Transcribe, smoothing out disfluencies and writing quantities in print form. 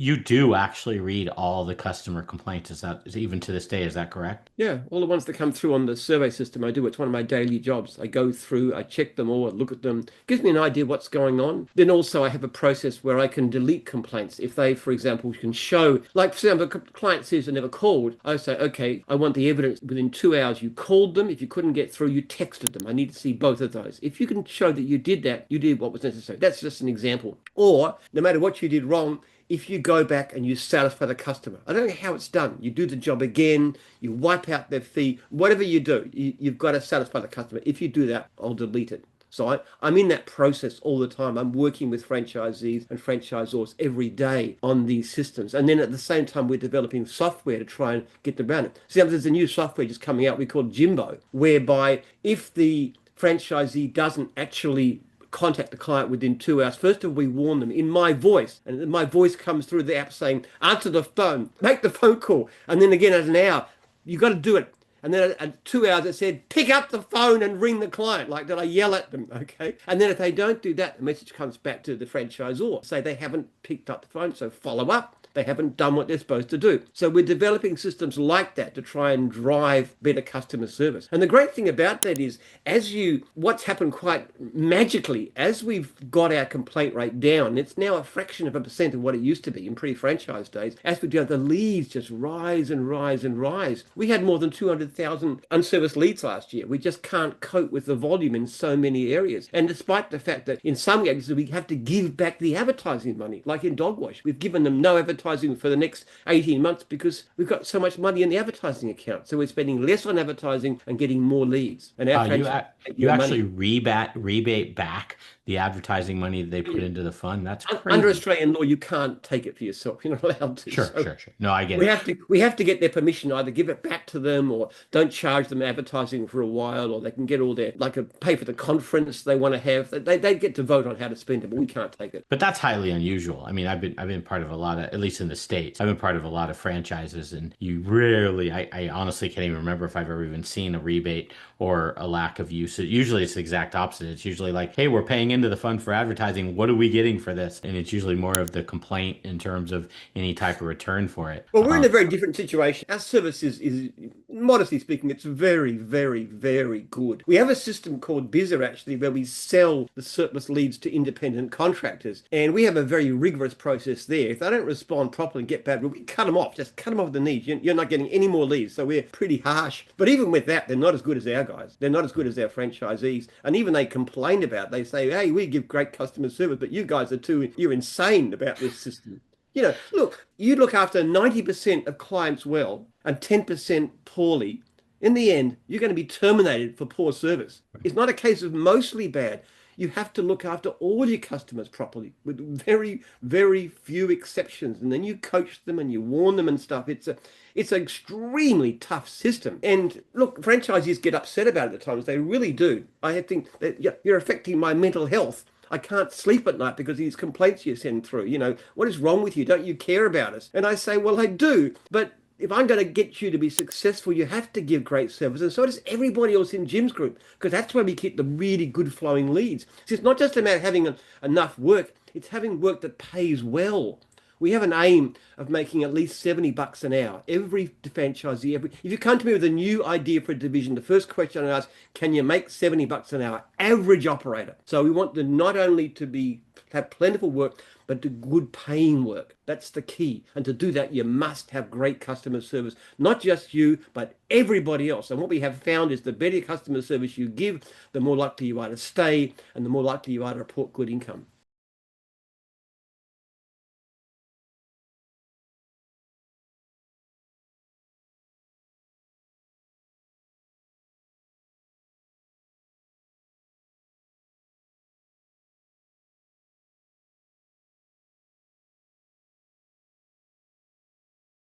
You do actually read all the customer complaints. Is even to this day, is that correct? Yeah, all the ones that come through on the survey system, I do. It's one of my daily jobs. I go through, I check them all, I look at them, gives me an idea what's going on. Then also I have a process where I can delete complaints. If they, for example, can show, like for example, a client says they never called, I say, okay, I want the evidence within 2 hours you called them. If you couldn't get through, you texted them. I need to see both of those. If you can show that you did that, you did what was necessary. That's just an example. Or no matter what you did wrong, if you go back and you satisfy the customer. I don't know how it's done. You do the job again, you wipe out their fee, whatever you do, you've got to satisfy the customer. If you do that, I'll delete it. So I'm in that process all the time. I'm working with franchisees and franchisors every day on these systems. And then at the same time, we're developing software to try and get them around it. See, there's a new software just coming out we call Jimbo, whereby if the franchisee doesn't actually contact the client within 2 hours. First of all, we warn them in my voice, and my voice comes through the app saying, answer the phone, make the phone call. And then again, at an hour, you got to do it. And then at 2 hours, it said, pick up the phone and ring the client. Like, did I yell at them? Okay. And then if they don't do that, the message comes back to the franchisor, say they haven't picked up the phone. So follow up. They haven't done what they're supposed to do. So we're developing systems like that to try and drive better customer service. And the great thing about that is, what's happened quite magically, as we've got our complaint rate down, it's now a fraction of a percent of what it used to be in pre-franchise days. As we do, the leads just rise and rise and rise. We had more than 200,000 unserviced leads last year. We just can't cope with the volume in so many areas. And despite the fact that in some areas we have to give back the advertising money, like in dog wash, we've given them no advertising for the next 18 months because we've got so much money in the advertising account. So we're spending less on advertising and getting more leads. And our You actually rebate back the advertising money that they put into the fund. That's Under crazy. Australian law, you can't take it for yourself. You're not allowed to. Sure, So sure, sure. No, I get we it. have to get their permission, either give it back to them or don't charge them advertising for a while, or they can get all their, pay for the conference they want to have. They get to vote on how to spend it, but we can't take it. But that's highly unusual. I mean, I've been part of a lot of, at least in the States, I've been part of a lot of franchises, and you rarely, I honestly can't even remember if I've ever even seen a rebate or a lack of use. Usually it's the exact opposite. It's usually like, hey, we're paying into the fund for advertising. What are we getting for this? And it's usually more of the complaint in terms of any type of return for it. Well, we're in a very different situation. Our service is modestly speaking, it's very, very, very good. We have a system called Bizzer, actually, where we sell the surplus leads to independent contractors. And we have a very rigorous process there. If they don't respond properly and get bad, we cut them off. Just cut them off the knees. You're not getting any more leads. So we're pretty harsh. But even with that, they're not as good as our guys. They're not as good as our franchisees. And even they complain about it. They say, hey, we give great customer service, but you guys you're insane about this system. Look, you look after 90% of clients well and 10% poorly. In the end, you're going to be terminated for poor service. It's not a case of mostly bad. You have to look after all your customers properly with very, very few exceptions. And then you coach them and you warn them and stuff. It's an extremely tough system. And look, franchisees get upset about it at times. They really do. I think that you're affecting my mental health. I can't sleep at night because of these complaints you send through. What is wrong with you? Don't you care about us? And I say, well, I do. But if I'm going to get you to be successful, you have to give great service. And so does everybody else in Jim's group, because that's where we keep the really good flowing leads. So it's not just about having enough work. It's having work that pays well. We have an aim of making at least $70 an hour. Every franchisee, if you come to me with a new idea for a division, the first question I ask, can you make $70 an hour? Average operator. So we want them not only to have plentiful work, but to good paying work. That's the key. And to do that, you must have great customer service. Not just you, but everybody else. And what we have found is the better customer service you give, the more likely you are to stay and the more likely you are to report good income.